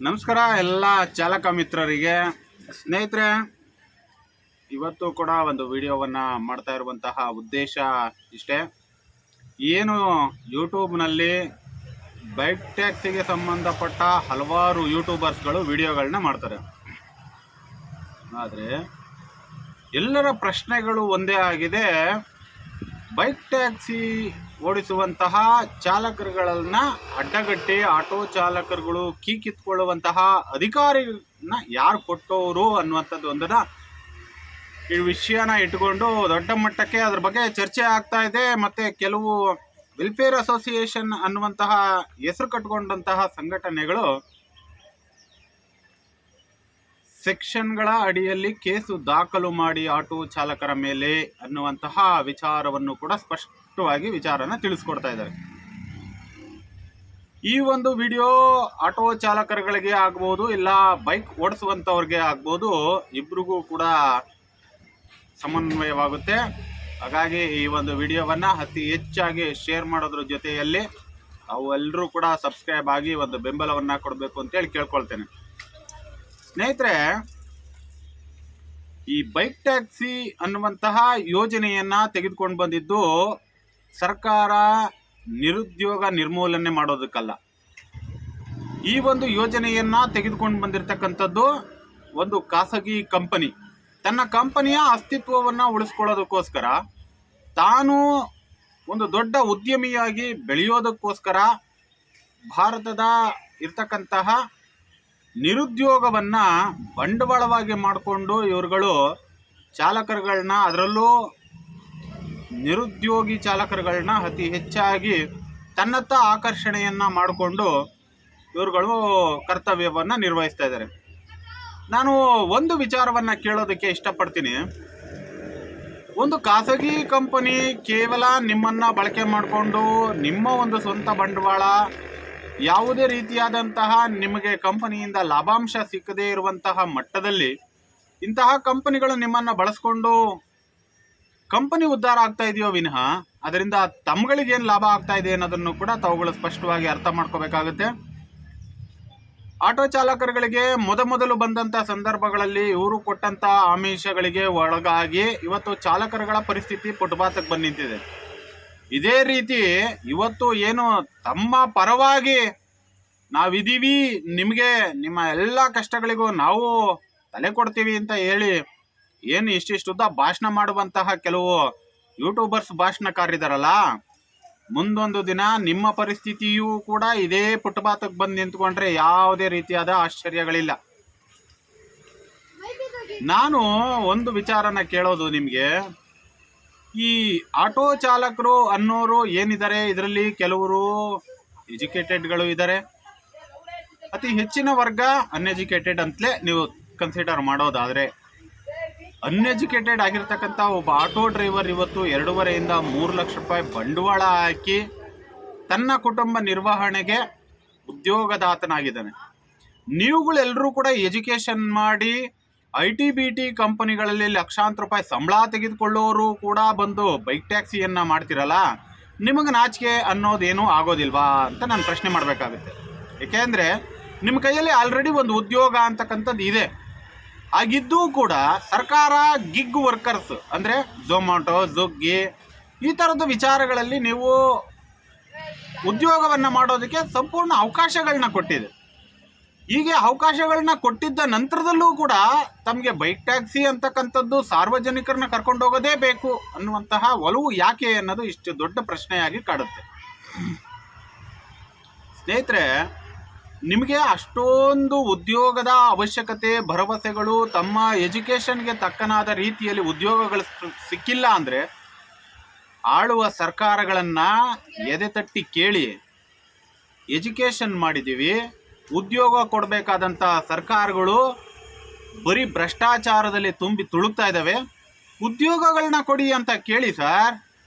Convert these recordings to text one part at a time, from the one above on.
ನಮಸ್ಕಾರ ಎಲ್ಲ ಚಾಲಕ ಮಿತ್ರರಿಗೆ. ಸ್ನೇಹಿತರೆ, ಇವತ್ತು ಕೂಡ ಒಂದು ವಿಡಿಯೋವನ್ನು ಮಾಡ್ತಾ ಇರುವಂತಹ ಉದ್ದೇಶ ಇಷ್ಟೇ. ಏನು ಯೂಟ್ಯೂಬ್ನಲ್ಲಿ ಬೈಕ್ ಟ್ಯಾಕ್ಸಿಗೆ ಸಂಬಂಧಪಟ್ಟ ಹಲವಾರು ಯೂಟ್ಯೂಬರ್ಸ್ಗಳು ವಿಡಿಯೋಗಳನ್ನ ಮಾಡ್ತಾರೆ. ಆದರೆ ಎಲ್ಲರ ಪ್ರಶ್ನೆಗಳು ಒಂದೇ ಆಗಿದೆ. ಬೈಕ್ ಟ್ಯಾಕ್ಸಿ ಓಡಿಸುವಂತಹ ಚಾಲಕರುಗಳನ್ನ ಅಡ್ಡಗಟ್ಟಿ ಆಟೋ ಚಾಲಕರುಗಳು ಕಿತ್ಕೊಳ್ಳುವಂತಹ ಅಧಿಕಾರಿನ ಯಾರು ಕೊಟ್ಟವರು ಅನ್ನುವಂಥದ್ದು ಒಂದನ್ನು ಈ ವಿಷಯನ ಇಟ್ಕೊಂಡು ದೊಡ್ಡ ಮಟ್ಟಕ್ಕೆ ಅದ್ರ ಬಗ್ಗೆ ಚರ್ಚೆ ಆಗ್ತಾ ಇದೆ. ಮತ್ತು ಕೆಲವು ವೆಲ್ಫೇರ್ ಅಸೋಸಿಯೇಷನ್ ಅನ್ನುವಂತಹ ಹೆಸರು ಕಟ್ಟಿಕೊಂಡಂತಹ ಸಂಘಟನೆಗಳು ಸೆಕ್ಷನ್ಗಳ ಅಡಿಯಲ್ಲಿ ಕೇಸು ದಾಖಲು ಮಾಡಿ ಆಟೋ ಚಾಲಕರ ಮೇಲೆ ಅನ್ನುವಂತಹ ವಿಚಾರವನ್ನು ಕೂಡ ಸ್ಪಷ್ಟವಾಗಿ ವಿಚಾರನ ತಿಳಿಸ್ಕೊಡ್ತಾ ಇದ್ದಾರೆ. ಈ ಒಂದು ವಿಡಿಯೋ ಆಟೋ ಚಾಲಕರುಗಳಿಗೆ ಆಗ್ಬೋದು, ಇಲ್ಲ ಬೈಕ್ ಓಡಿಸುವಂಥವ್ರಿಗೆ ಆಗ್ಬೋದು, ಇಬ್ರಿಗೂ ಕೂಡ ಸಮನ್ವಯವಾಗುತ್ತೆ. ಹಾಗಾಗಿ ಈ ಒಂದು ವಿಡಿಯೋವನ್ನು ಅತಿ ಹೆಚ್ಚಾಗಿ ಶೇರ್ ಮಾಡೋದ್ರ ಜೊತೆಯಲ್ಲಿ ಅವೆಲ್ಲರೂ ಕೂಡ ಸಬ್ಸ್ಕ್ರೈಬ್ ಆಗಿ ಒಂದು ಬೆಂಬಲವನ್ನು ಕೊಡಬೇಕು ಅಂತೇಳಿ ಕೇಳ್ಕೊಳ್ತೇನೆ. ಸ್ನೇಹಿತರೆ, ಈ ಬೈಕ್ ಟ್ಯಾಕ್ಸಿ ಅನ್ನುವಂತಹ ಯೋಜನೆಯನ್ನ ತೆಗೆದುಕೊಂಡು ಬಂದಿದ್ದು ಸರ್ಕಾರ ನಿರುದ್ಯೋಗ ನಿರ್ಮೂಲನೆ ಮಾಡೋದಕ್ಕಲ್ಲ. ಈ ಒಂದು ಯೋಜನೆಯನ್ನ ತೆಗೆದುಕೊಂಡು ಬಂದಿರತಕ್ಕಂಥದ್ದು ಒಂದು ಖಾಸಗಿ ಕಂಪನಿ ತನ್ನ ಕಂಪನಿಯ ಅಸ್ತಿತ್ವವನ್ನು ಉಳಿಸ್ಕೊಳ್ಳೋದಕ್ಕೋಸ್ಕರ, ತಾನು ಒಂದು ದೊಡ್ಡ ಉದ್ಯಮಿಯಾಗಿ ಬೆಳೆಯೋದಕ್ಕೋಸ್ಕರ ಭಾರತದ ಇರ್ತಕ್ಕಂತಹ ನಿರುದ್ಯೋಗವನ್ನು ಬಂಡವಾಳವಾಗಿ ಮಾಡಿಕೊಂಡು ಇವರುಗಳು ಚಾಲಕರುಗಳನ್ನ, ಅದರಲ್ಲೂ ನಿರುದ್ಯೋಗಿ ಚಾಲಕರುಗಳನ್ನ ಅತಿ ಹೆಚ್ಚಾಗಿ ತನ್ನತ್ತ ಆಕರ್ಷಣೆಯನ್ನು ಮಾಡಿಕೊಂಡು ಇವರುಗಳು ಕರ್ತವ್ಯವನ್ನು ನಿರ್ವಹಿಸ್ತಾ ಇದ್ದಾರೆ. ನಾನು ಒಂದು ವಿಚಾರವನ್ನು ಕೇಳೋದಕ್ಕೆ ಇಷ್ಟಪಡ್ತೀನಿ. ಒಂದು ಖಾಸಗಿ ಕಂಪನಿ ಕೇವಲ ನಿಮ್ಮನ್ನು ಬಳಕೆ ಮಾಡಿಕೊಂಡು ನಿಮ್ಮ ಒಂದು ಸ್ವಂತ ಬಂಡವಾಳ, ಯಾವುದೇ ರೀತಿಯಾದಂತಹ ನಿಮಗೆ ಕಂಪನಿಯಿಂದ ಲಾಭಾಂಶ ಸಿಕ್ಕದೇ ಇರುವಂತಹ ಮಟ್ಟದಲ್ಲಿ ಇಂತಹ ಕಂಪನಿಗಳು ನಿಮ್ಮನ್ನು ಬಳಸ್ಕೊಂಡು ಕಂಪನಿ ಉದ್ಧಾರ ಆಗ್ತಾ ಇದೆಯೋ ವಿನಃ ಅದರಿಂದ ತಮ್ಮಗಳಿಗೇನು ಲಾಭ ಆಗ್ತಾ ಇದೆ ಅನ್ನೋದನ್ನು ಕೂಡ ತಾವುಗಳು ಸ್ಪಷ್ಟವಾಗಿ ಅರ್ಥ ಮಾಡ್ಕೋಬೇಕಾಗುತ್ತೆ. ಆಟೋ ಚಾಲಕರುಗಳಿಗೆ ಮೊದಲು ಬಂದಂಥ ಸಂದರ್ಭಗಳಲ್ಲಿ ಇವರು ಕೊಟ್ಟಂಥ ಆಮಿಷಗಳಿಗೆ ಒಳಗಾಗಿ ಇವತ್ತು ಚಾಲಕರುಗಳ ಪರಿಸ್ಥಿತಿ ಪುಟಪಾತಕ್ಕೆ ಬಂದು ನಿಂತಿದೆ. ಇದೇ ರೀತಿ ಇವತ್ತು ಏನು ತಮ್ಮ ಪರವಾಗಿ ನಾವಿದ್ದೀವಿ, ನಿಮಗೆ ನಿಮ್ಮ ಎಲ್ಲ ಕಷ್ಟಗಳಿಗೂ ನಾವು ತಲೆ ಕೊಡ್ತೀವಿ ಅಂತ ಹೇಳಿ ಏನು ಇಷ್ಟಿಷ್ಟುದ್ದ ಭಾಷಣ ಮಾಡುವಂತಹ ಕೆಲವು ಯೂಟ್ಯೂಬರ್ಸ್ ಭಾಷಣಕಾರರಿದ್ದಾರಲ್ಲ, ಮುಂದೊಂದು ದಿನ ನಿಮ್ಮ ಪರಿಸ್ಥಿತಿಯೂ ಕೂಡ ಇದೇ ಪುಟಪಾತಕ್ಕೆ ಬಂದು ನಿಂತ್ಕೊಂಡ್ರೆ ಯಾವುದೇ ರೀತಿಯಾದ ಆಶ್ಚರ್ಯಗಳಿಲ್ಲ. ನಾನು ಒಂದು ವಿಚಾರನ ಕೇಳೋದು ನಿಮಗೆ, ಈ ಆಟೋ ಚಾಲಕರು ಅನ್ನೋರು ಏನಿದ್ದಾರೆ, ಇದರಲ್ಲಿ ಕೆಲವರು ಎಜುಕೇಟೆಡ್ಗಳು ಇದ್ದಾರೆ, ಅತಿ ಹೆಚ್ಚಿನ ವರ್ಗ ಅನ್ಎಜುಕೇಟೆಡ್ ಅಂತಲೇ ನೀವು ಕನ್ಸಿಡರ್ ಮಾಡೋದಾದರೆ. ಅನ್ಎಜುಕೇಟೆಡ್ ಆಗಿರ್ತಕ್ಕಂಥ ಒಬ್ಬ ಆಟೋ ಡ್ರೈವರ್ ಇವತ್ತು 2.5 ಇಂದ 3 ಲಕ್ಷ ರೂಪಾಯಿ ಬಂಡವಾಳ ಹಾಕಿ ತನ್ನ ಕುಟುಂಬ ನಿರ್ವಹಣೆಗೆ ಉದ್ಯೋಗದಾತನಾಗಿದ್ದಾನೆ. ನೀವುಗಳೆಲ್ಲರೂ ಕೂಡ ಎಜುಕೇಷನ್ ಮಾಡಿ IT-BT ಕಂಪನಿಗಳಲ್ಲಿ ಲಕ್ಷಾಂತರ ರೂಪಾಯಿ ಸಂಬಳ ತೆಗೆದುಕೊಳ್ಳೋರು ಕೂಡ ಬಂದು ಬೈಕ್ ಟ್ಯಾಕ್ಸಿಯನ್ನು ಮಾಡ್ತಿರಲ್ಲ, ನಿಮಗೆ ನಾಚಿಕೆ ಅನ್ನೋದೇನೂ ಆಗೋದಿಲ್ವಾ ಅಂತ ನಾನು ಪ್ರಶ್ನೆ ಮಾಡಬೇಕಾಗುತ್ತೆ. ಏಕೆಂದರೆ ನಿಮ್ಮ ಕೈಯಲ್ಲಿ ಆಲ್ರೆಡಿ ಒಂದು ಉದ್ಯೋಗ ಅಂತಕ್ಕಂಥದ್ದು ಇದೆ. ಆಗಿದ್ದೂ ಕೂಡ ಸರ್ಕಾರ ಗಿಗ್ ವರ್ಕರ್ಸ್ ಅಂದರೆ ಝೊಮ್ಯಾಟೊ, ಸ್ವಿಗ್ಗಿ ಈ ಥರದ ವಿಚಾರಗಳಲ್ಲಿ ನೀವು ಉದ್ಯೋಗವನ್ನು ಮಾಡೋದಕ್ಕೆ ಸಂಪೂರ್ಣ ಅವಕಾಶಗಳನ್ನ ಕೊಟ್ಟಿದೆ. ಹೀಗೆ ಅವಕಾಶಗಳನ್ನ ಕೊಟ್ಟಿದ್ದ ನಂತರದಲ್ಲೂ ಕೂಡ ತಮಗೆ ಬೈಕ್ ಟ್ಯಾಕ್ಸಿ ಅಂತಕ್ಕಂಥದ್ದು ಸಾರ್ವಜನಿಕರನ್ನ ಕರ್ಕೊಂಡು ಹೋಗೋದೇ ಬೇಕು ಅನ್ನುವಂತಹ ಒಲವು ಯಾಕೆ ಅನ್ನೋದು ಇಷ್ಟು ದೊಡ್ಡ ಪ್ರಶ್ನೆಯಾಗಿ ಕಾಡುತ್ತೆ. ಸ್ನೇಹಿತರೆ, ನಿಮಗೆ ಅಷ್ಟೊಂದು ಉದ್ಯೋಗದ ಅವಶ್ಯಕತೆ, ಭರವಸೆಗಳು, ತಮ್ಮ ಎಜುಕೇಷನ್ಗೆ ತಕ್ಕನಾದ ರೀತಿಯಲ್ಲಿ ಉದ್ಯೋಗಗಳು ಸಿಕ್ಕಿಲ್ಲ ಅಂದರೆ ಆಳುವ ಸರ್ಕಾರಗಳನ್ನು ಎದೆ ತಟ್ಟಿ ಕೇಳಿ. ಎಜುಕೇಷನ್ ಮಾಡಿದ್ದೀವಿ, ಉದ್ಯೋಗ ಕೊಡಬೇಕಾದಂಥ ಸರ್ಕಾರಗಳು ಬರೀ ಭ್ರಷ್ಟಾಚಾರದಲ್ಲಿ ತುಂಬಿ ತುಳುಕ್ತಾ ಇದ್ದಾವೆ, ಉದ್ಯೋಗಗಳನ್ನ ಕೊಡಿ ಅಂತ ಕೇಳಿ ಸರ್,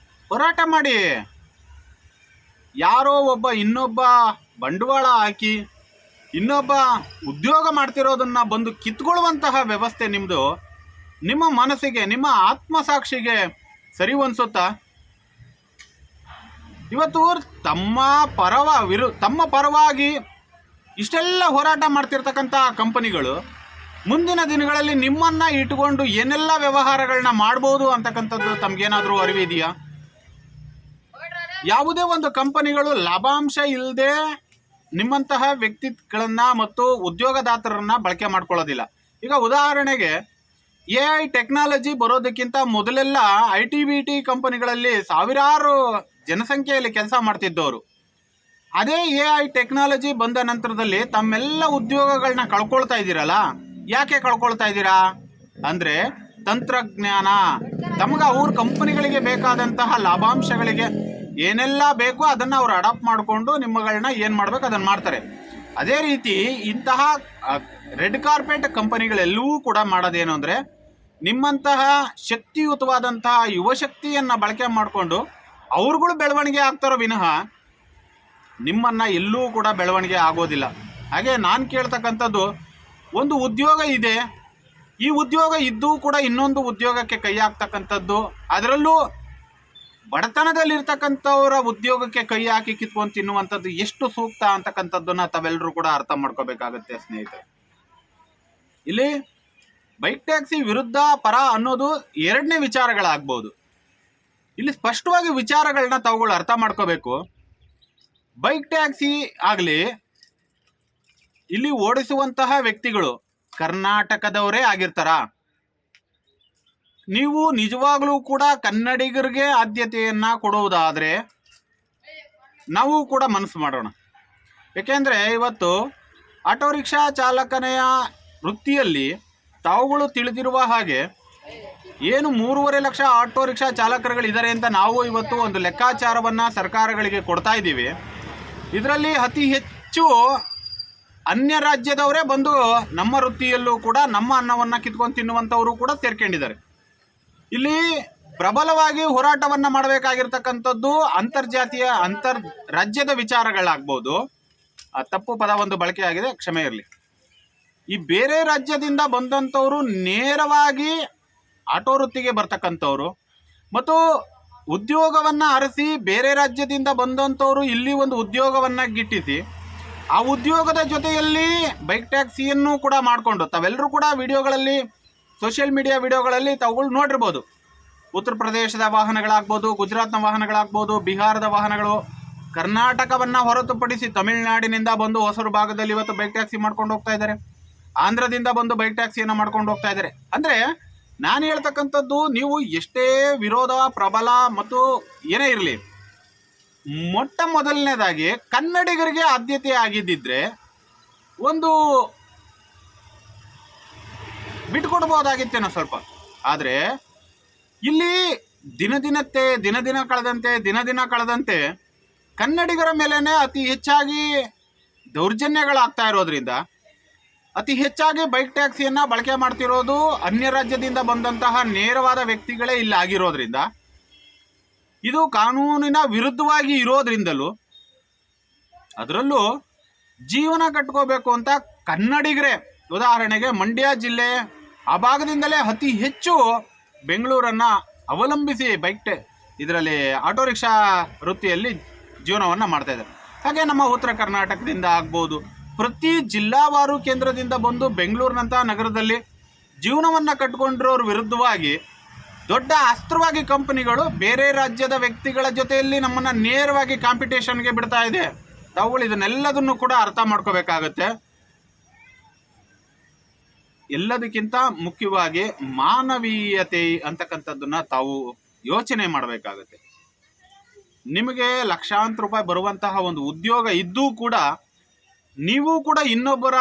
ಹೋರಾಟ ಮಾಡಿ. ಯಾರೋ ಒಬ್ಬ ಇನ್ನೊಬ್ಬ ಬಂಡವಾಳ ಹಾಕಿ ಇನ್ನೊಬ್ಬ ಉದ್ಯೋಗ ಮಾಡ್ತಿರೋದನ್ನು ಬಂದು ಕಿತ್ಕೊಳ್ಳುವಂತಹ ವ್ಯವಸ್ಥೆ ನಿಮ್ಮದು ನಿಮ್ಮ ಮನಸ್ಸಿಗೆ, ನಿಮ್ಮ ಆತ್ಮಸಾಕ್ಷಿಗೆ ಸರಿ ಅನ್ಸುತ್ತಾ? ಇವತ್ತು ತಮ್ಮ ಪರವಾಗಿ ಇಷ್ಟೆಲ್ಲ ಹೋರಾಟ ಮಾಡ್ತಿರ್ತಕ್ಕಂಥ ಕಂಪನಿಗಳು ಮುಂದಿನ ದಿನಗಳಲ್ಲಿ ನಿಮ್ಮನ್ನು ಇಟ್ಟುಕೊಂಡು ಏನೆಲ್ಲ ವ್ಯವಹಾರಗಳನ್ನ ಮಾಡ್ಬೋದು ಅಂತಕ್ಕಂಥದ್ದು ತಮಗೇನಾದರೂ ಅರಿವಿದೆಯಾ? ಯಾವುದೇ ಒಂದು ಕಂಪನಿಗಳು ಲಾಭಾಂಶ ಇಲ್ಲದೆ ನಿಮ್ಮಂತಹ ವ್ಯಕ್ತಿಗಳನ್ನ ಮತ್ತು ಉದ್ಯೋಗದಾತರನ್ನ ಬಳಕೆ ಮಾಡ್ಕೊಳ್ಳೋದಿಲ್ಲ. ಈಗ ಉದಾಹರಣೆಗೆ AI ಟೆಕ್ನಾಲಜಿ ಬರೋದಕ್ಕಿಂತ ಮೊದಲೆಲ್ಲ IT-BT ಕಂಪನಿಗಳಲ್ಲಿ ಸಾವಿರಾರು ಜನಸಂಖ್ಯೆಯಲ್ಲಿ ಕೆಲಸ ಮಾಡ್ತಿದ್ದವರು. ಅದೇ AI ಟೆಕ್ನಾಲಜಿ ಬಂದ ನಂತರದಲ್ಲಿ ತಮ್ಮೆಲ್ಲ ಉದ್ಯೋಗಗಳನ್ನ ಕಳ್ಕೊಳ್ತಾ ಇದ್ದೀರಲ್ಲ. ಯಾಕೆ ಕಳ್ಕೊಳ್ತಾ ಇದ್ದೀರಾ ಅಂದರೆ ತಂತ್ರಜ್ಞಾನ ತಮಗೆ ಅವ್ರ ಕಂಪನಿಗಳಿಗೆ ಬೇಕಾದಂತಹ ಲಾಭಾಂಶಗಳಿಗೆ ಏನೆಲ್ಲ ಬೇಕೋ ಅದನ್ನು ಅವ್ರು ಅಡಾಪ್ಟ್ ಮಾಡಿಕೊಂಡು ನಿಮ್ಮಗಳನ್ನ ಏನು ಮಾಡಬೇಕು ಅದನ್ನು ಮಾಡ್ತಾರೆ. ಅದೇ ರೀತಿ ಇಂತಹ ರೆಡ್ ಕಾರ್ಪೆಟ್ ಕಂಪನಿಗಳೆಲ್ಲವೂ ಕೂಡ ಮಾಡೋದೇನು ಅಂದರೆ ನಿಮ್ಮಂತಹ ಶಕ್ತಿಯುತವಾದಂತಹ ಯುವಶಕ್ತಿಯನ್ನು ಬಳಕೆ ಮಾಡಿಕೊಂಡು ಅವ್ರುಗಳು ಬೆಳವಣಿಗೆ ಆಗ್ತಾರೋ ವಿನಃ ನಿಮ್ಮನ್ನು ಎಲ್ಲೂ ಕೂಡ ಬೆಳವಣಿಗೆ ಆಗೋದಿಲ್ಲ. ಹಾಗೆ ನಾನು ಕೇಳ್ತಕ್ಕಂಥದ್ದು, ಒಂದು ಉದ್ಯೋಗ ಇದೆ, ಈ ಉದ್ಯೋಗ ಇದ್ದೂ ಕೂಡ ಇನ್ನೊಂದು ಉದ್ಯೋಗಕ್ಕೆ ಕೈ ಹಾಕ್ತಕ್ಕಂಥದ್ದು, ಅದರಲ್ಲೂ ಬಡತನದಲ್ಲಿರ್ತಕ್ಕಂಥವರ ಉದ್ಯೋಗಕ್ಕೆ ಕೈ ಹಾಕಿ ಕಿತ್ಕೊಂಡು ತಿನ್ನುವಂಥದ್ದು ಎಷ್ಟು ಸೂಕ್ತ ಅಂತಕ್ಕಂಥದ್ದನ್ನ ತಾವೆಲ್ಲರೂ ಕೂಡ ಅರ್ಥ ಮಾಡ್ಕೋಬೇಕಾಗತ್ತೆ ಸ್ನೇಹಿತರೆ. ಇಲ್ಲಿ ಬೈಕ್ ಟ್ಯಾಕ್ಸಿ ವಿರುದ್ಧ ಪರ ಅನ್ನೋದು ಎರಡನೇ ವಿಚಾರಗಳಾಗ್ಬೋದು. ಇಲ್ಲಿ ಸ್ಪಷ್ಟವಾಗಿ ವಿಚಾರಗಳನ್ನ ತಾವುಗಳು ಅರ್ಥ ಮಾಡ್ಕೋಬೇಕು. ಬೈಕ್ ಟ್ಯಾಕ್ಸಿ ಆಗಲಿ ಇಲ್ಲಿ ಓಡಿಸುವಂತಹ ವ್ಯಕ್ತಿಗಳು ಕರ್ನಾಟಕದವರೇ ಆಗಿರ್ತಾರ? ನೀವು ನಿಜವಾಗ್ಲೂ ಕೂಡ ಕನ್ನಡಿಗರಿಗೆ ಆದ್ಯತೆಯನ್ನು ಕೊಡುವುದಾದರೆ ನಾವು ಕೂಡ ಮನಸ್ಸು ಮಾಡೋಣ. ಏಕೆಂದರೆ ಇವತ್ತು ಆಟೋ ರಿಕ್ಷಾ ಚಾಲಕನೆಯ ವೃತ್ತಿಯಲ್ಲಿ ತಾವುಗಳು ತಿಳಿದಿರುವ ಹಾಗೆ ಏನು 3.5 ಲಕ್ಷ ಆಟೋ ರಿಕ್ಷಾ ಚಾಲಕರುಗಳಿದ್ದಾರೆ ಅಂತ ನಾವು ಇವತ್ತು ಒಂದು ಲೆಕ್ಕಾಚಾರವನ್ನು ಸರ್ಕಾರಗಳಿಗೆ ಕೊಡ್ತಾ ಇದ್ದೀವಿ. ಇದರಲ್ಲಿ ಅತಿ ಹೆಚ್ಚು ಅನ್ಯ ರಾಜ್ಯದವರೇ ಬಂದು ನಮ್ಮ ವೃತ್ತಿಯಲ್ಲೂ ಕೂಡ ನಮ್ಮ ಅನ್ನವನ್ನು ಕಿತ್ಕೊಂಡು ತಿನ್ನುವಂಥವರು ಕೂಡ ಸೇರ್ಕೊಂಡಿದ್ದಾರೆ. ಇಲ್ಲಿ ಪ್ರಬಲವಾಗಿ ಹೋರಾಟವನ್ನು ಮಾಡಬೇಕಾಗಿರ್ತಕ್ಕಂಥದ್ದು ರಾಜ್ಯದ ವಿಚಾರಗಳಾಗ್ಬೋದು. ತಪ್ಪು ಪದ ಒಂದು ಬಳಕೆ ಆಗಿದೆ, ಕ್ಷಮೆ ಇರಲಿ. ಈ ಬೇರೆ ರಾಜ್ಯದಿಂದ ಬಂದಂಥವರು ನೇರವಾಗಿ ಆಟೋ ವೃತ್ತಿಗೆ ಬರ್ತಕ್ಕಂಥವ್ರು ಮತ್ತು ಉದ್ಯೋಗವನ್ನು ಅರಸಿ ಬೇರೆ ರಾಜ್ಯದಿಂದ ಬಂದಂಥವರು ಇಲ್ಲಿ ಒಂದು ಉದ್ಯೋಗವನ್ನು ಗಿಟ್ಟಿಸಿ ಆ ಉದ್ಯೋಗದ ಜೊತೆಯಲ್ಲಿ ಬೈಕ್ ಟ್ಯಾಕ್ಸಿಯನ್ನು ಕೂಡ ಮಾಡಿಕೊಂಡು ತಾವೆಲ್ಲರೂ ಕೂಡ ವಿಡಿಯೋಗಳಲ್ಲಿ, ಸೋಷಿಯಲ್ ಮೀಡಿಯಾ ವಿಡಿಯೋಗಳಲ್ಲಿ ತಾವುಗಳು ನೋಡಿರ್ಬೋದು. ಉತ್ತರ ಪ್ರದೇಶದ ವಾಹನಗಳಾಗ್ಬೋದು, ಗುಜರಾತ್ನ ವಾಹನಗಳಾಗ್ಬೋದು, ಬಿಹಾರದ ವಾಹನಗಳು, ಕರ್ನಾಟಕವನ್ನು ಹೊರತುಪಡಿಸಿ ತಮಿಳುನಾಡಿನಿಂದ ಬಂದು ಹೊಸರು ಭಾಗದಲ್ಲಿ ಇವತ್ತು ಬೈಕ್ ಟ್ಯಾಕ್ಸಿ ಮಾಡ್ಕೊಂಡು ಹೋಗ್ತಾ ಇದ್ದಾರೆ. ಆಂಧ್ರದಿಂದ ಬಂದು ಬೈಕ್ ಟ್ಯಾಕ್ಸಿಯನ್ನು ಮಾಡ್ಕೊಂಡು ಹೋಗ್ತಾ ಇದ್ದಾರೆ. ಅಂದರೆ ನಾನು ಹೇಳ್ತಕ್ಕಂಥದ್ದು, ನೀವು ಎಷ್ಟೇ ವಿರೋಧ ಪ್ರಬಲ ಮತ್ತು ಏನೇ ಇರಲಿ, ಮೊಟ್ಟ ಮೊದಲನೇದಾಗಿ ಕನ್ನಡಿಗರಿಗೆ ಆದ್ಯತೆ ಆಗಿದ್ದಿದ್ರೆ ಒಂದು ಬಿಟ್ಕೊಡ್ಬೋದಾಗಿತ್ತೇನೋ ಸ್ವಲ್ಪ. ಆದರೆ ಇಲ್ಲಿ ದಿನ ಕಳೆದಂತೆ ಕನ್ನಡಿಗರ ಮೇಲೇ ಅತಿ ಹೆಚ್ಚಾಗಿ ದೌರ್ಜನ್ಯಗಳಾಗ್ತಾ ಇರೋದ್ರಿಂದ, ಅತಿ ಹೆಚ್ಚಾಗಿ ಬೈಕ್ ಟ್ಯಾಕ್ಸಿಯನ್ನು ಬಳಕೆ ಮಾಡ್ತಿರೋದು ಅನ್ಯ ರಾಜ್ಯದಿಂದ ಬಂದಂತಹ ನೇರವಾದ ವ್ಯಕ್ತಿಗಳೇ ಇಲ್ಲಿ ಆಗಿರೋದ್ರಿಂದ, ಇದು ಕಾನೂನಿನ ವಿರುದ್ಧವಾಗಿ ಇರೋದ್ರಿಂದಲೂ, ಅದರಲ್ಲೂ ಜೀವನ ಕಟ್ಕೋಬೇಕು ಅಂತ ಕನ್ನಡಿಗರೇ, ಉದಾಹರಣೆಗೆ ಮಂಡ್ಯ ಜಿಲ್ಲೆ ಆ ಭಾಗದಿಂದಲೇ ಅತಿ ಹೆಚ್ಚು ಬೆಂಗಳೂರನ್ನು ಅವಲಂಬಿಸಿ ಇದರಲ್ಲಿ ಆಟೋ ರಿಕ್ಷಾ ವೃತ್ತಿಯಲ್ಲಿ ಜೀವನವನ್ನು ಮಾಡ್ತಾ ಇದ್ದಾರೆ. ಹಾಗೆ ನಮ್ಮ ಉತ್ತರ ಕರ್ನಾಟಕದಿಂದ ಆಗ್ಬೋದು, ಪ್ರತಿ ಜಿಲ್ಲಾವಾರು ಕೇಂದ್ರದಿಂದ ಬಂದು ಬೆಂಗಳೂರಿನಂಥ ನಗರದಲ್ಲಿ ಜೀವನವನ್ನು ಕಟ್ಕೊಂಡಿರೋರ ವಿರುದ್ಧವಾಗಿ ದೊಡ್ಡ ಅಸ್ತ್ರವಾಗಿ ಕಂಪನಿಗಳು ಬೇರೆ ರಾಜ್ಯದ ವ್ಯಕ್ತಿಗಳ ಜೊತೆಯಲ್ಲಿ ನಮ್ಮನ್ನು ನೇರವಾಗಿ ಕಾಂಪಿಟೇಷನ್ಗೆ ಬಿಡ್ತಾ ಇದೆ. ತಾವುಗಳು ಇದನ್ನೆಲ್ಲದನ್ನು ಕೂಡ ಅರ್ಥ ಮಾಡ್ಕೋಬೇಕಾಗತ್ತೆ. ಎಲ್ಲದಕ್ಕಿಂತ ಮುಖ್ಯವಾಗಿ ಮಾನವೀಯತೆ ಅಂತಕ್ಕಂಥದ್ದನ್ನು ತಾವು ಯೋಚನೆ ಮಾಡಬೇಕಾಗತ್ತೆ. ನಿಮಗೆ ಲಕ್ಷಾಂತರ ರೂಪಾಯಿ ಬರುವಂತಹ ಒಂದು ಉದ್ಯೋಗ ಇದ್ದೂ ಕೂಡ ನೀವು ಕೂಡ ಇನ್ನೊಬ್ಬರ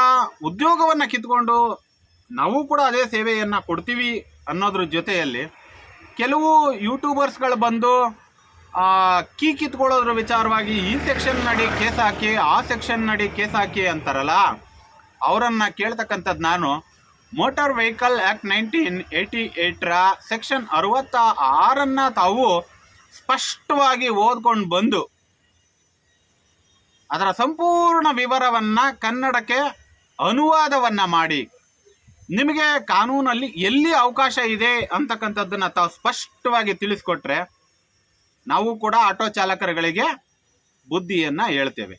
ಉದ್ಯೋಗವನ್ನು ಕಿತ್ಕೊಂಡು ನಾವು ಕೂಡ ಅದೇ ಸೇವೆಯನ್ನು ಕೊಡ್ತೀವಿ ಅನ್ನೋದ್ರ ಜೊತೆಯಲ್ಲಿ ಕೆಲವು ಯೂಟ್ಯೂಬರ್ಸ್ಗಳು ಬಂದು ಕಿತ್ಕೊಳ್ಳೋದ್ರ ವಿಚಾರವಾಗಿ ಈ ಸೆಕ್ಷನ್ ನಡಿ ಕೇಸ್ ಹಾಕಿ, ಆ ಸೆಕ್ಷನ್ ನಡಿ ಕೇಸ್ ಹಾಕಿ ಅಂತಾರಲ್ಲ, ಅವರನ್ನು ಕೇಳ್ತಕ್ಕಂಥದ್ದು ನಾನು ಮೋಟಾರ್ ವೆಹಿಕಲ್ ಆ್ಯಕ್ಟ್ 1988ರ ಸೆಕ್ಷನ್ 66 ತಾವು ಸ್ಪಷ್ಟವಾಗಿ ಓದ್ಕೊಂಡು ಬಂದು ಅದರ ಸಂಪೂರ್ಣ ವಿವರವನ್ನು ಕನ್ನಡಕ್ಕೆ ಅನುವಾದವನ್ನು ಮಾಡಿ ನಿಮಗೆ ಕಾನೂನಲ್ಲಿ ಎಲ್ಲಿ ಅವಕಾಶ ಇದೆ ಅಂತಕ್ಕಂಥದ್ದನ್ನು ತಾವು ಸ್ಪಷ್ಟವಾಗಿ ತಿಳಿಸ್ಕೊಟ್ರೆ ನಾವು ಕೂಡ ಆಟೋ ಚಾಲಕರುಗಳಿಗೆ ಬುದ್ಧಿಯನ್ನು ಹೇಳ್ತೇವೆ.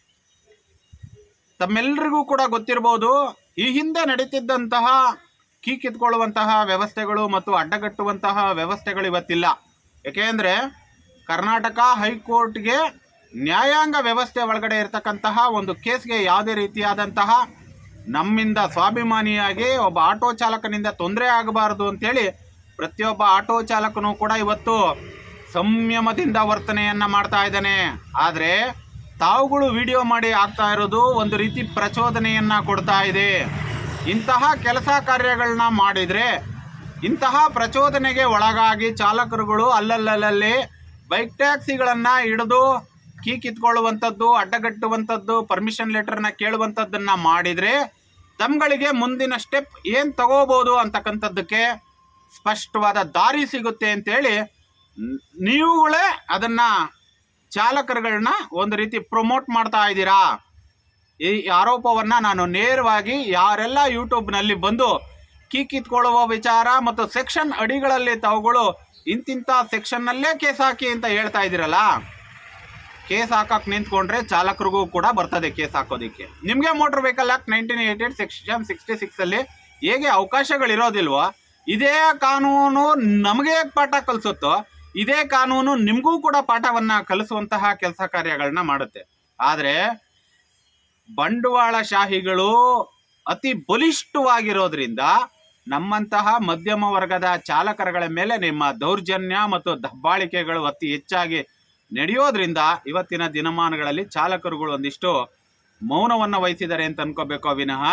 ತಮ್ಮೆಲ್ಲರಿಗೂ ಕೂಡ ಗೊತ್ತಿರ್ಬೋದು, ಈ ಹಿಂದೆ ನಡೀತಿದ್ದಂತಹ ಕಿತ್ಕೊಳ್ಳುವಂತಹ ವ್ಯವಸ್ಥೆಗಳು ಮತ್ತು ಅಡ್ಡಗಟ್ಟುವಂತಹ ವ್ಯವಸ್ಥೆಗಳು ಇವತ್ತಿಲ್ಲ. ಏಕೆಂದರೆ ಕರ್ನಾಟಕ ಹೈಕೋರ್ಟ್ಗೆ ನ್ಯಾಯಾಂಗ ವ್ಯವಸ್ಥೆ ಒಳಗಡೆ ಇರತಕ್ಕಂತಹ ಒಂದು ಕೇಸ್ಗೆ ಯಾವುದೇ ರೀತಿಯಾದಂತಹ ನಮ್ಮಿಂದ ಸ್ವಾಭಿಮಾನಿಯಾಗಿ ಒಬ್ಬ ಆಟೋ ಚಾಲಕನಿಂದ ತೊಂದರೆ ಆಗಬಾರ್ದು ಅಂತೇಳಿ ಪ್ರತಿಯೊಬ್ಬ ಆಟೋ ಚಾಲಕನೂ ಕೂಡ ಇವತ್ತು ಸಂಯಮದಿಂದ ವರ್ತನೆಯನ್ನು ಮಾಡ್ತಾ ಇದ್ದಾನೆ. ಆದರೆ ತಾವುಗಳು ವಿಡಿಯೋ ಮಾಡಿ ಆಗ್ತಾ ಇರೋದು ಒಂದು ರೀತಿ ಪ್ರಚೋದನೆಯನ್ನು ಕೊಡ್ತಾ ಇದೆ. ಇಂತಹ ಕೆಲಸ ಕಾರ್ಯಗಳನ್ನ ಮಾಡಿದರೆ, ಇಂತಹ ಪ್ರಚೋದನೆಗೆ ಒಳಗಾಗಿ ಚಾಲಕರುಗಳು ಅಲ್ಲಲ್ಲಲ್ಲಿ ಬೈಕ್ ಟ್ಯಾಕ್ಸಿಗಳನ್ನು ಹಿಡಿದು ಕಿತ್ಕೊಳ್ಳುವಂಥದ್ದು, ಅಡ್ಡಗಟ್ಟುವಂಥದ್ದು, ಪರ್ಮಿಷನ್ ಲೆಟರ್ನ ಕೇಳುವಂಥದ್ದನ್ನು ಮಾಡಿದರೆ ತಮ್ಗಳಿಗೆ ಮುಂದಿನ ಸ್ಟೆಪ್ ಏನು ತಗೋಬೋದು ಅಂತಕ್ಕಂಥದ್ದಕ್ಕೆ ಸ್ಪಷ್ಟವಾದ ದಾರಿ ಸಿಗುತ್ತೆ ಅಂತೇಳಿ ನೀವುಗಳೇ ಅದನ್ನು ಚಾಲಕರುಗಳನ್ನ ಒಂದು ರೀತಿ ಪ್ರಮೋಟ್ ಮಾಡ್ತಾ ಇದ್ದೀರಾ. ಈ ಆರೋಪವನ್ನು ನಾನು ನೇರವಾಗಿ ಯಾರೆಲ್ಲ ಯೂಟ್ಯೂಬ್ನಲ್ಲಿ ಬಂದು ಕಿತ್ಕೊಳ್ಳುವ ವಿಚಾರ ಮತ್ತು ಸೆಕ್ಷನ್ ಅಡಿಗಳಲ್ಲಿ ತಾವುಗಳು ಇಂತಿಂಥ ಸೆಕ್ಷನ್ನಲ್ಲೇ ಕೇಸ್ ಹಾಕಿ ಅಂತ ಹೇಳ್ತಾ ಇದ್ದೀರಲ್ಲ, ಕೇಸ್ ಹಾಕಕ್ಕೆ ನಿಂತ್ಕೊಂಡ್ರೆ ಚಾಲಕರಿಗೂ ಕೂಡ ಬರ್ತದೆ ಕೇಸ್ ಹಾಕೋದಕ್ಕೆ. ನಿಮಗೆ ಮೋಟರ್ ವೆಹಿಕಲ್ ಆಕ್ಟ್ 1988 ಸೆಕ್ಷನ್ 66 ಹೇಗೆ ಅವಕಾಶಗಳಿರೋದಿಲ್ವೋ, ಇದೇ ಕಾನೂನು ನಮಗೆ ಪಾಠ ಕಲಿಸುತ್ತೋ ಇದೇ ಕಾನೂನು ನಿಮಗೂ ಕೂಡ ಪಾಠವನ್ನು ಕಲಿಸುವಂತಹ ಕೆಲಸ ಕಾರ್ಯಗಳನ್ನ ಮಾಡುತ್ತೆ. ಆದರೆ ಬಂಡವಾಳಶಾಹಿಗಳು ಅತಿ ಬಲಿಷ್ಠವಾಗಿರೋದ್ರಿಂದ ನಮ್ಮಂತಹ ಮಧ್ಯಮ ವರ್ಗದ ಚಾಲಕರುಗಳ ಮೇಲೆ ನಿಮ್ಮ ದೌರ್ಜನ್ಯ ಮತ್ತು ದಬ್ಬಾಳಿಕೆಗಳು ಅತಿ ಹೆಚ್ಚಾಗಿ ನಡೆಯೋದ್ರಿಂದ ಇವತ್ತಿನ ದಿನಮಾನಗಳಲ್ಲಿ ಚಾಲಕರುಗಳು ಒಂದಿಷ್ಟು ಮೌನವನ್ನು ವಹಿಸಿದ್ದಾರೆ ಅಂತ ಅನ್ಕೋಬೇಕು ವಿನಃ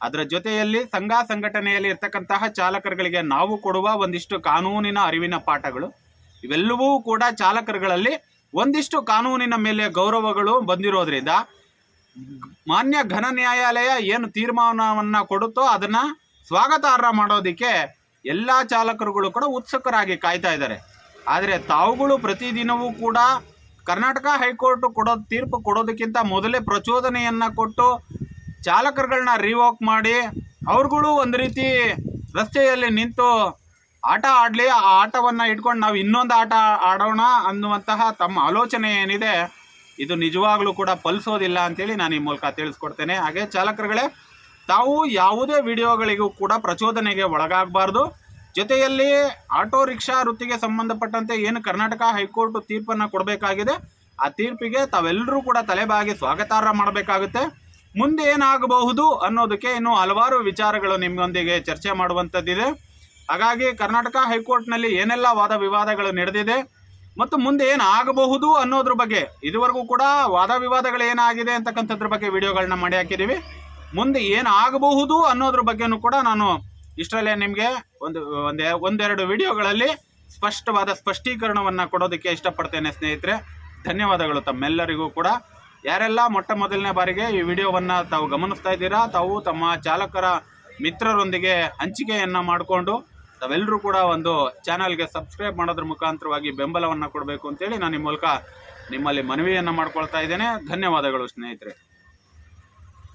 ಅದರ ಜೊತೆಯಲ್ಲಿ ಸಂಘ ಸಂಘಟನೆಯಲ್ಲಿ ಇರ್ತಕ್ಕಂತಹ ಚಾಲಕರುಗಳಿಗೆ ನಾವು ಕೊಡುವ ಒಂದಿಷ್ಟು ಕಾನೂನಿನ ಅರಿವಿನ ಪಾಠಗಳು ಇವೆಲ್ಲವೂ ಕೂಡ ಚಾಲಕರುಗಳಲ್ಲಿ ಒಂದಿಷ್ಟು ಕಾನೂನಿನ ಮೇಲೆ ಗೌರವಗಳು ಬಂದಿರೋದ್ರಿಂದ ಮಾನ್ಯ ಘನ ನ್ಯಾಯಾಲಯ ಏನು ತೀರ್ಮಾನವನ್ನು ಕೊಡುತ್ತೋ ಅದನ್ನು ಸ್ವಾಗತಾರ್ಹ ಮಾಡೋದಕ್ಕೆ ಎಲ್ಲ ಚಾಲಕರುಗಳು ಕೂಡ ಉತ್ಸುಕರಾಗಿ ಕಾಯ್ತಾ ಇದ್ದಾರೆ. ಆದರೆ ತಾವುಗಳು ಪ್ರತಿದಿನವೂ ಕೂಡ ಕರ್ನಾಟಕ ಹೈಕೋರ್ಟ್ ತೀರ್ಪು ಕೊಡೋದಕ್ಕಿಂತ ಮೊದಲೇ ಪ್ರಚೋದನೆಯನ್ನು ಕೊಟ್ಟು ಚಾಲಕರುಗಳನ್ನ ರಿವೋಕ್ ಮಾಡಿ ಅವ್ರುಗಳು ಒಂದು ರೀತಿ ರಸ್ತೆಯಲ್ಲಿ ನಿಂತು ಆಟ ಆಡಲಿ, ಆ ಆಟವನ್ನು ಇಟ್ಕೊಂಡು ನಾವು ಇನ್ನೊಂದು ಆಟ ಆಡೋಣ ಅನ್ನುವಂತಹ ತಮ್ಮ ಆಲೋಚನೆ ಏನಿದೆ ಇದು ನಿಜವಾಗ್ಲೂ ಕೂಡ ಫಲಿಸೋದಿಲ್ಲ ಅಂತೇಳಿ ನಾನು ಈ ಮೂಲಕ ತಿಳಿಸ್ಕೊಡ್ತೇನೆ. ಹಾಗೆ ಚಾಲಕರುಗಳೇ, ತಾವು ಯಾವುದೇ ವಿಡಿಯೋಗಳಿಗೂ ಕೂಡ ಪ್ರಚೋದನೆಗೆ ಒಳಗಾಗಬಾರ್ದು. ಜೊತೆಯಲ್ಲಿ ಆಟೋ ರಿಕ್ಷಾ ವೃತ್ತಿಗೆ ಸಂಬಂಧಪಟ್ಟಂತೆ ಏನು ಕರ್ನಾಟಕ ಹೈಕೋರ್ಟ್ ತೀರ್ಪನ್ನು ಕೊಡಬೇಕಾಗಿದೆ ಆ ತೀರ್ಪಿಗೆ ತಾವೆಲ್ಲರೂ ಕೂಡ ತಲೆಬಾಗಿ ಸ್ವಾಗತಾರ್ಹ ಮಾಡಬೇಕಾಗುತ್ತೆ. ಮುಂದೆ ಏನಾಗಬಹುದು ಅನ್ನೋದಕ್ಕೆ ಇನ್ನೂ ಹಲವಾರು ವಿಚಾರಗಳು ನಿಮ್ಮೊಂದಿಗೆ ಚರ್ಚೆ ಮಾಡುವಂಥದ್ದಿದೆ. ಹಾಗಾಗಿ ಕರ್ನಾಟಕ ಹೈಕೋರ್ಟ್ನಲ್ಲಿ ಏನೆಲ್ಲ ವಾದ ವಿವಾದಗಳು ನಡೆದಿದೆ ಮತ್ತು ಮುಂದೆ ಏನಾಗಬಹುದು ಅನ್ನೋದ್ರ ಬಗ್ಗೆ ಇದುವರೆಗೂ ಕೂಡ ವಾದ ವಿವಾದಗಳು ಏನಾಗಿದೆ ಅಂತಕ್ಕಂಥದ್ರ ಬಗ್ಗೆ ವಿಡಿಯೋಗಳನ್ನ ಮಾಡಿ ಹಾಕಿದ್ದೀವಿ. ಮುಂದೆ ಏನಾಗಬಹುದು ಅನ್ನೋದ್ರ ಬಗ್ಗೆನೂ ಕೂಡ ನಾನು ಇಷ್ಟರಲ್ಲೇ ನಿಮಗೆ ಒಂದೆರಡು ವಿಡಿಯೋಗಳಲ್ಲಿ ಸ್ಪಷ್ಟವಾದ ಸ್ಪಷ್ಟೀಕರಣವನ್ನು ಕೊಡೋದಕ್ಕೆ ಇಷ್ಟಪಡ್ತೇನೆ ಸ್ನೇಹಿತರೆ. ಧನ್ಯವಾದಗಳು ತಮ್ಮೆಲ್ಲರಿಗೂ ಕೂಡ. ಯಾರೆಲ್ಲ ಮೊಟ್ಟ ಮೊದಲನೇ ಬಾರಿಗೆ ಈ ವಿಡಿಯೋವನ್ನು ತಾವು ಗಮನಿಸ್ತಾ ಇದ್ದೀರಾ, ತಾವು ತಮ್ಮ ಚಾಲಕರ ಮಿತ್ರರೊಂದಿಗೆ ಹಂಚಿಕೆಯನ್ನು ಮಾಡಿಕೊಂಡು ತಾವೆಲ್ಲರೂ ಕೂಡ ಒಂದು ಚಾನಲ್ಗೆ ಸಬ್ಸ್ಕ್ರೈಬ್ ಮಾಡೋದ್ರ ಮುಖಾಂತರವಾಗಿ ಬೆಂಬಲವನ್ನು ಕೊಡಬೇಕು ಅಂತೇಳಿ ನಾನು ಈ ಮೂಲಕ ನಿಮ್ಮಲ್ಲಿ ಮನವಿಯನ್ನು ಮಾಡ್ಕೊಳ್ತಾ ಇದ್ದೇನೆ. ಧನ್ಯವಾದಗಳು ಸ್ನೇಹಿತರೆ.